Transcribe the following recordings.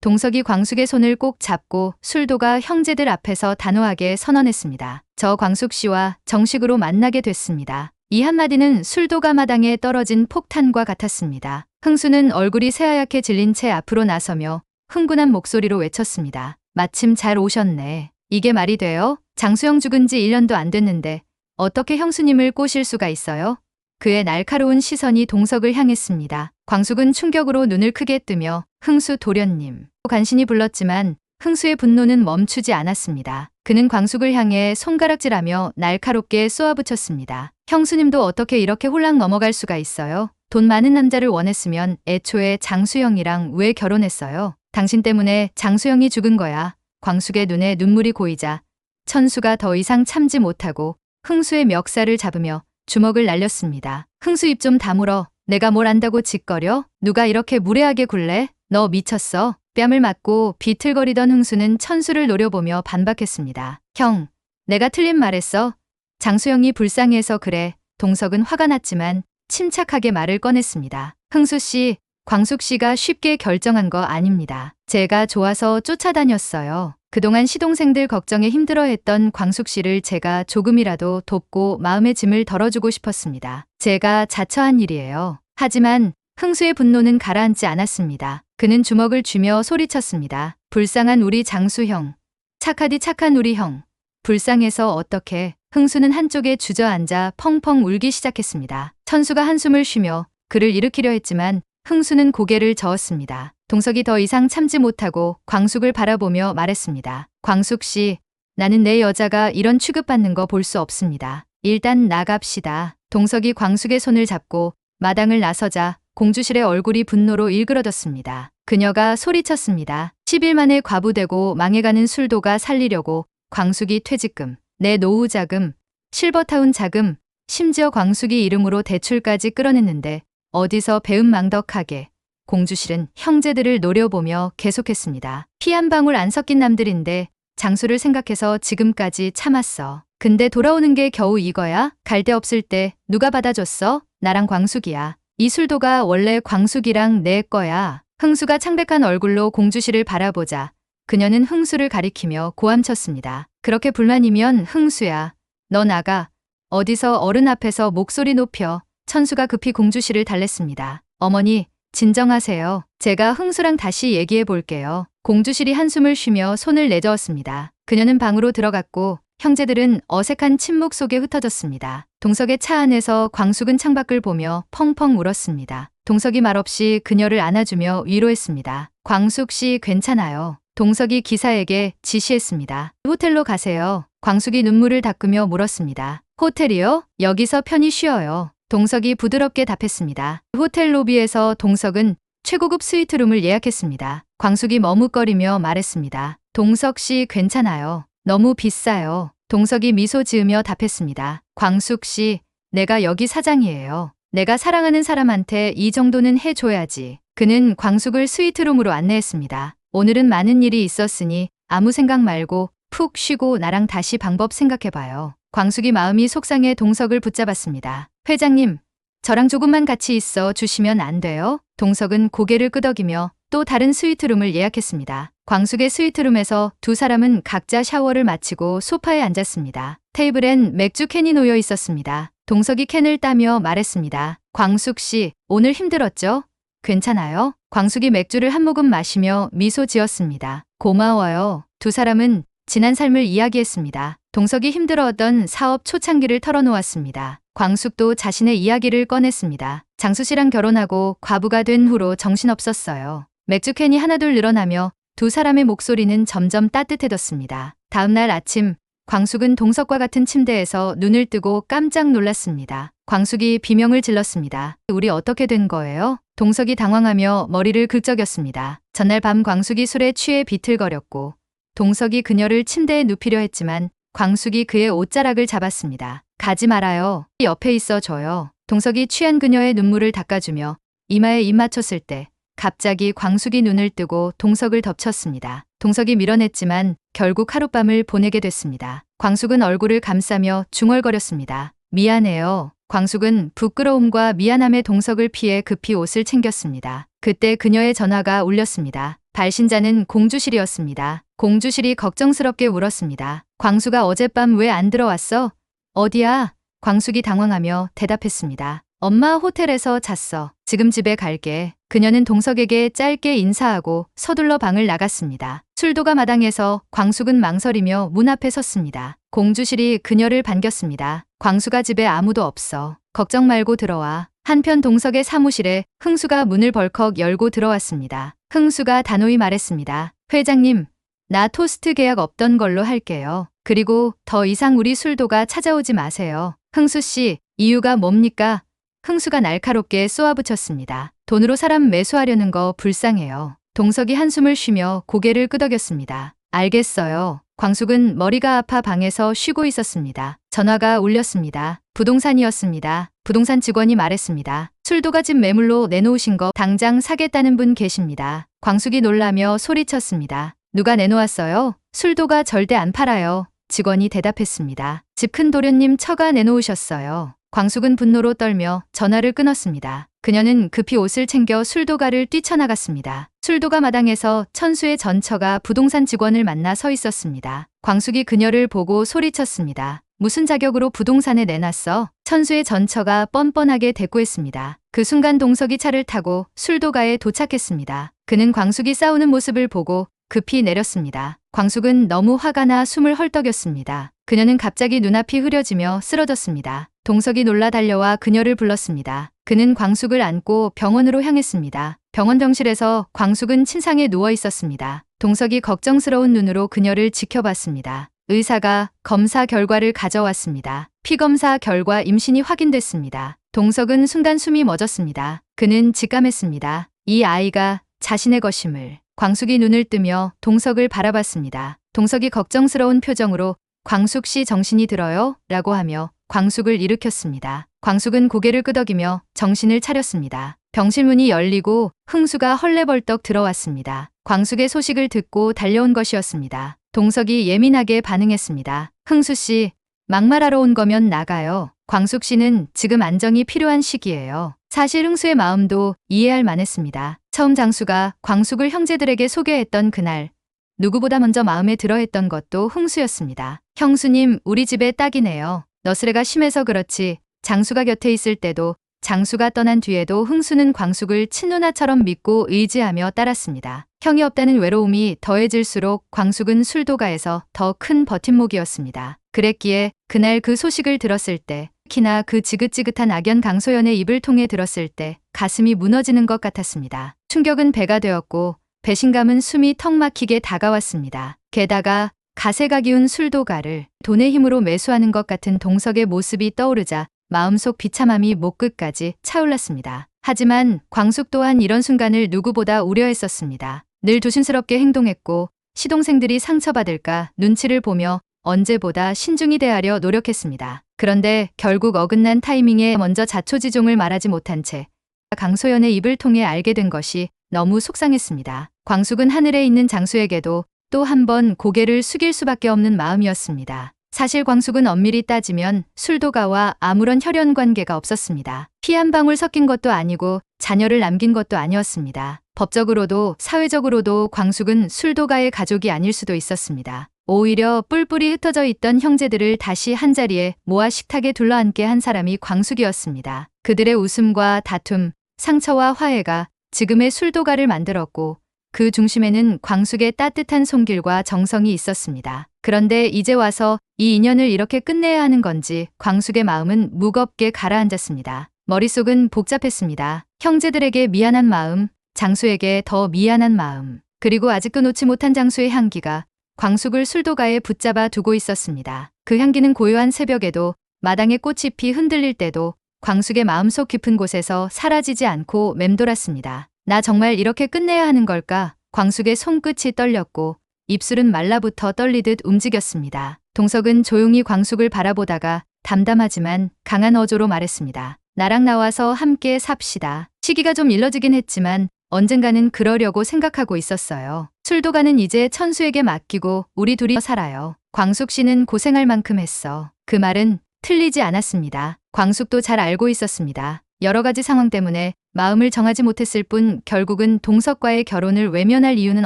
동석이 광숙의 손을 꼭 잡고 술도가 형제들 앞에서 단호하게 선언했습니다. 저 광숙 씨와 정식으로 만나게 됐습니다. 이 한마디는 술도가 마당에 떨어진 폭탄과 같았습니다. 흥수는 얼굴이 새하얗게 질린 채 앞으로 나서며 흥분한 목소리로 외쳤습니다. 마침 잘 오셨네. 이게 말이 돼요? 장수영 죽은 지 1년도 안 됐는데 어떻게 형수님을 꼬실 수가 있어요? 그의 날카로운 시선이 동석을 향했습니다. 광숙은 충격으로 눈을 크게 뜨며 흥수 도련님 간신히 불렀지만 흥수의 분노는 멈추지 않았습니다. 그는 광숙을 향해 손가락질하며 날카롭게 쏘아붙였습니다. 형수님도 어떻게 이렇게 홀랑 넘어갈 수가 있어요? 돈 많은 남자를 원했으면 애초에 장수영이랑 왜 결혼했어요? 당신 때문에 장수영이 죽은 거야. 광숙의 눈에 눈물이 고이자 천수가 더 이상 참지 못하고 흥수의 멱살을 잡으며 주먹을 날렸습니다. 흥수 입 좀 다물어. 내가 뭘 안다고 짓거려? 누가 이렇게 무례하게 굴래? 너 미쳤어? 뺨을 맞고 비틀거리던 흥수는 천수를 노려보며 반박했습니다. 형, 내가 틀린 말했어. 장수영이 불쌍해서 그래. 동석은 화가 났지만 침착하게 말을 꺼냈습니다. 흥수 씨, 광숙 씨가 쉽게 결정한 거 아닙니다. 제가 좋아서 쫓아다녔어요. 그동안 시동생들 걱정에 힘들어했던 광숙 씨를 제가 조금이라도 돕고 마음의 짐을 덜어주고 싶었습니다. 제가 자처한 일이에요. 하지만 흥수의 분노는 가라앉지 않았습니다. 그는 주먹을 쥐며 소리쳤습니다. 불쌍한 우리 장수형. 착하디 착한 우리 형. 불쌍해서 어떡해. 흥수는 한쪽에 주저앉아 펑펑 울기 시작했습니다. 천수가 한숨을 쉬며 그를 일으키려 했지만 흥수는 고개를 저었습니다. 동석이 더 이상 참지 못하고 광숙을 바라보며 말했습니다. 광숙 씨, 나는 내 여자가 이런 취급받는 거 볼 수 없습니다. 일단 나갑시다. 동석이 광숙의 손을 잡고 마당을 나서자 공주실의 얼굴이 분노로 일그러졌습니다. 그녀가 소리쳤습니다. 10일 만에 과부되고 망해가는 술도가 살리려고 광숙이 퇴직금, 내 노후 자금, 실버타운 자금, 심지어 광숙이 이름으로 대출까지 끌어냈는데 어디서 배은망덕하게. 공주실은 형제들을 노려보며 계속했습니다. 피 한 방울 안 섞인 남들인데 장수를 생각해서 지금까지 참았어. 근데 돌아오는 게 겨우 이거야? 갈 데 없을 때 누가 받아줬어? 나랑 광숙이야. 이 술도가 원래 광숙이랑 내 거야. 흥수가 창백한 얼굴로 공주실을 바라보자 그녀는 흥수를 가리키며 고함쳤습니다. 그렇게 불만이면 흥수야. 너 나가. 어디서 어른 앞에서 목소리 높여. 천수가 급히 공주실을 달랬습니다. 어머니, 진정하세요. 제가 흥수랑 다시 얘기해 볼게요. 공주실이 한숨을 쉬며 손을 내저었습니다. 그녀는 방으로 들어갔고 형제들은 어색한 침묵 속에 흩어졌습니다. 동석의 차 안에서 광숙은 창밖을 보며 펑펑 울었습니다. 동석이 말없이 그녀를 안아주며 위로했습니다. 광숙 씨 괜찮아요. 동석이 기사에게 지시했습니다. 호텔로 가세요. 광숙이 눈물을 닦으며 물었습니다. 호텔이요? 여기서 편히 쉬어요. 동석이 부드럽게 답했습니다. 호텔 로비에서 동석은 최고급 스위트룸을 예약했습니다. 광숙이 머뭇거리며 말했습니다. 동석 씨 괜찮아요. 너무 비싸요. 동석이 미소 지으며 답했습니다. 광숙 씨, 내가 여기 사장이에요. 내가 사랑하는 사람한테 이 정도는 해줘야지. 그는 광숙을 스위트룸으로 안내했습니다. 오늘은 많은 일이 있었으니 아무 생각 말고 푹 쉬고 나랑 다시 방법 생각해봐요. 광숙이 마음이 속상해 동석을 붙잡았습니다. 회장님, 저랑 조금만 같이 있어 주시면 안 돼요? 동석은 고개를 끄덕이며 또 다른 스위트룸을 예약했습니다. 광숙의 스위트룸에서 두 사람은 각자 샤워를 마치고 소파에 앉았습니다. 테이블엔 맥주 캔이 놓여 있었습니다. 동석이 캔을 따며 말했습니다. 광숙 씨, 오늘 힘들었죠? 괜찮아요? 광숙이 맥주를 한 모금 마시며 미소 지었습니다. 고마워요. 두 사람은 지난 삶을 이야기했습니다. 동석이 힘들어하던 사업 초창기를 털어놓았습니다. 광숙도 자신의 이야기를 꺼냈습니다. 장수 씨랑 결혼하고 과부가 된 후로 정신없었어요. 맥주캔이 하나둘 늘어나며 두 사람의 목소리는 점점 따뜻해졌습니다. 다음 날 아침, 광숙은 동석과 같은 침대에서 눈을 뜨고 깜짝 놀랐습니다. 광숙이 비명을 질렀습니다. 우리 어떻게 된 거예요? 동석이 당황하며 머리를 긁적였습니다. 전날 밤 광숙이 술에 취해 비틀거렸고 동석이 그녀를 침대에 눕히려 했지만 광숙이 그의 옷자락을 잡았습니다. 가지 말아요. 옆에 있어 줘요. 동석이 취한 그녀의 눈물을 닦아주며 이마에 입 맞췄을 때 갑자기 광숙이 눈을 뜨고 동석을 덮쳤습니다. 동석이 밀어냈지만 결국 하룻밤을 보내게 됐습니다. 광숙은 얼굴을 감싸며 중얼거렸습니다. 미안해요. 광숙은 부끄러움과 미안함에 동석을 피해 급히 옷을 챙겼습니다. 그때 그녀의 전화가 울렸습니다. 발신자는 공주실이었습니다. 공주실이 걱정스럽게 울었습니다. 광수가 어젯밤 왜 안 들어왔어? 어디야? 광숙이 당황하며 대답했습니다. 엄마 호텔에서 잤어. 지금 집에 갈게. 그녀는 동석에게 짧게 인사하고 서둘러 방을 나갔습니다. 술도가 마당에서 광숙은 망설이며 문 앞에 섰습니다. 공주실이 그녀를 반겼습니다. 광수가 집에 아무도 없어. 걱정 말고 들어와. 한편 동석의 사무실에 흥수가 문을 벌컥 열고 들어왔습니다. 흥수가 단호히 말했습니다. 회장님, 나 토스트 계약 없던 걸로 할게요. 그리고 더 이상 우리 술도가 찾아오지 마세요. 흥수 씨, 이유가 뭡니까? 흥수가 날카롭게 쏘아붙였습니다. 돈으로 사람 매수하려는 거 불쌍해요. 동석이 한숨을 쉬며 고개를 끄덕였습니다. 알겠어요. 광숙은 머리가 아파 방에서 쉬고 있었습니다. 전화가 울렸습니다. 부동산이었습니다. 부동산 직원이 말했습니다. 술도가 집 매물로 내놓으신 거 당장 사겠다는 분 계십니다. 광숙이 놀라며 소리쳤습니다. 누가 내놓았어요? 술도가 절대 안 팔아요. 직원이 대답했습니다. 집 큰 도련님 처가 내놓으셨어요. 광숙은 분노로 떨며 전화를 끊었습니다. 그녀는 급히 옷을 챙겨 술도가를 뛰쳐나갔습니다. 술도가 마당에서 천수의 전처가 부동산 직원을 만나 서 있었습니다. 광숙이 그녀를 보고 소리쳤습니다. 무슨 자격으로 부동산에 내놨어? 천수의 전처가 뻔뻔하게 대꾸했습니다. 그 순간 동석이 차를 타고 술도가에 도착했습니다. 그는 광숙이 싸우는 모습을 보고 급히 내렸습니다. 광숙은 너무 화가 나 숨을 헐떡였습니다. 그녀는 갑자기 눈앞이 흐려지며 쓰러졌습니다. 동석이 놀라 달려와 그녀를 불렀습니다. 그는 광숙을 안고 병원으로 향했습니다. 병원 병실에서 광숙은 침상에 누워 있었습니다. 동석이 걱정스러운 눈으로 그녀를 지켜봤습니다. 의사가 검사 결과를 가져왔습니다. 피검사 결과 임신이 확인됐습니다. 동석은 순간 숨이 멎었습니다. 그는 직감했습니다. 이 아이가 자신의 것임을. 광숙이 눈을 뜨며 동석을 바라봤습니다. 동석이 걱정스러운 표정으로 광숙 씨 정신이 들어요? 라고 하며 광숙을 일으켰습니다. 광숙은 고개를 끄덕이며 정신을 차렸습니다. 병실 문이 열리고 흥수가 헐레벌떡 들어왔습니다. 광숙의 소식을 듣고 달려온 것이었습니다. 동석이 예민하게 반응했습니다. 흥수 씨, 막말하러 온 거면 나가요. 광숙 씨는 지금 안정이 필요한 시기예요. 사실 흥수의 마음도 이해할 만했습니다. 처음 장수가 광숙을 형제들에게 소개했던 그날, 누구보다 먼저 마음에 들어했던 것도 흥수였습니다. 형수님, 우리 집에 딱이네요. 너스레가 심해서 그렇지 장수가 곁에 있을 때도 장수가 떠난 뒤에도 흥수는 광숙을 친누나처럼 믿고 의지하며 따랐습니다. 형이 없다는 외로움이 더해질수록 광숙은 술도가에서 더 큰 버팀목이었습니다. 그랬기에 그날 그 소식을 들었을 때, 특히나 그 지긋지긋한 악연 강소연의 입을 통해 들었을 때 가슴이 무너지는 것 같았습니다. 충격은 배가 되었고 배신감은 숨이 턱 막히게 다가왔습니다. 게다가 가세가 기운 술도가를 돈의 힘으로 매수하는 것 같은 동석의 모습이 떠오르자 마음속 비참함이 목끝까지 차올랐습니다. 하지만 광숙 또한 이런 순간을 누구보다 우려했었습니다. 늘 조심스럽게 행동했고 시동생들이 상처받을까 눈치를 보며 언제보다 신중히 대하려 노력했습니다. 그런데 결국 어긋난 타이밍에 먼저 자초지종을 말하지 못한 채 강소연의 입을 통해 알게 된 것이 너무 속상했습니다. 광숙은 하늘에 있는 장수에게도 또 한 번 고개를 숙일 수밖에 없는 마음이었습니다. 사실 광숙은 엄밀히 따지면 술도가와 아무런 혈연 관계가 없었습니다. 피 한 방울 섞인 것도 아니고 자녀를 남긴 것도 아니었습니다. 법적으로도 사회적으로도 광숙은 술도가의 가족이 아닐 수도 있었습니다. 오히려 뿔뿔이 흩어져 있던 형제들을 다시 한자리에 모아 식탁에 둘러앉게 한 사람이 광숙이었습니다. 그들의 웃음과 다툼, 상처와 화해가 지금의 술도가를 만들었고 그 중심에는 광숙의 따뜻한 손길과 정성이 있었습니다. 그런데 이제 와서 이 인연을 이렇게 끝내야 하는 건지 광숙의 마음은 무겁게 가라앉았습니다. 머릿속은 복잡했습니다. 형제들에게 미안한 마음, 장수에게 더 미안한 마음, 그리고 아직도 놓지 못한 장수의 향기가 광숙을 술도가에 붙잡아 두고 있었습니다. 그 향기는 고요한 새벽에도 마당에 꽃이 피 흔들릴 때도 광숙의 마음속 깊은 곳에서 사라지지 않고 맴돌았습니다. 나 정말 이렇게 끝내야 하는 걸까? 광숙의 손끝이 떨렸고 입술은 말라붙어 떨리듯 움직였습니다. 동석은 조용히 광숙을 바라보다가 담담하지만 강한 어조로 말했습니다. 나랑 나와서 함께 삽시다. 시기가 좀 일러지긴 했지만 언젠가는 그러려고 생각하고 있었어요. 술도가는 이제 천수에게 맡기고 우리 둘이 살아요. 광숙 씨는 고생할 만큼 했어. 그 말은 틀리지 않았습니다. 광숙도 잘 알고 있었습니다. 여러 가지 상황 때문에 마음을 정하지 못했을 뿐 결국은 동석과의 결혼을 외면할 이유는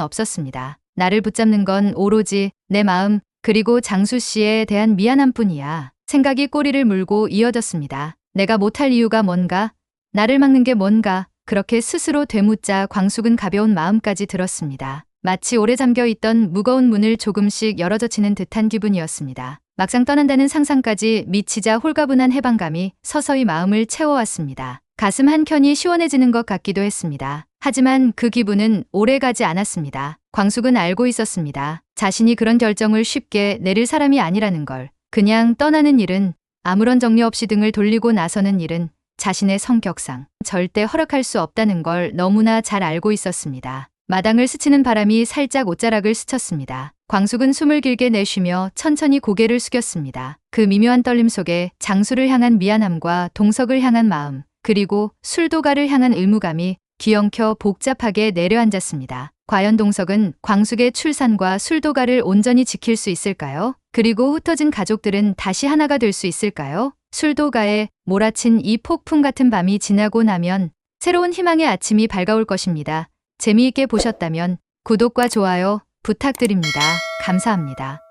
없었습니다. 나를 붙잡는 건 오로지 내 마음 그리고 장수 씨에 대한 미안함뿐이야. 생각이 꼬리를 물고 이어졌습니다. 내가 못할 이유가 뭔가? 나를 막는 게 뭔가? 그렇게 스스로 되묻자 광숙은 가벼운 마음까지 들었습니다. 마치 오래 잠겨있던 무거운 문을 조금씩 열어젖히는 듯한 기분이었습니다. 막상 떠난다는 상상까지 미치자 홀가분한 해방감이 서서히 마음을 채워왔습니다. 가슴 한켠이 시원해지는 것 같기도 했습니다. 하지만 그 기분은 오래가지 않았습니다. 광숙은 알고 있었습니다. 자신이 그런 결정을 쉽게 내릴 사람이 아니라는 걸. 그냥 떠나는 일은, 아무런 정리 없이 등을 돌리고 나서는 일은 자신의 성격상 절대 허락할 수 없다는 걸 너무나 잘 알고 있었습니다. 마당을 스치는 바람이 살짝 옷자락을 스쳤습니다. 광숙은 숨을 길게 내쉬며 천천히 고개를 숙였습니다. 그 미묘한 떨림 속에 장수를 향한 미안함과 동석을 향한 마음, 그리고 술도가를 향한 의무감이 뒤엉켜 복잡하게 내려앉았습니다. 과연 동석은 광숙의 출산과 술도가를 온전히 지킬 수 있을까요? 그리고 흩어진 가족들은 다시 하나가 될 수 있을까요? 술도가에 몰아친 이 폭풍 같은 밤이 지나고 나면 새로운 희망의 아침이 밝아올 것입니다. 재미있게 보셨다면 구독과 좋아요 부탁드립니다. 감사합니다.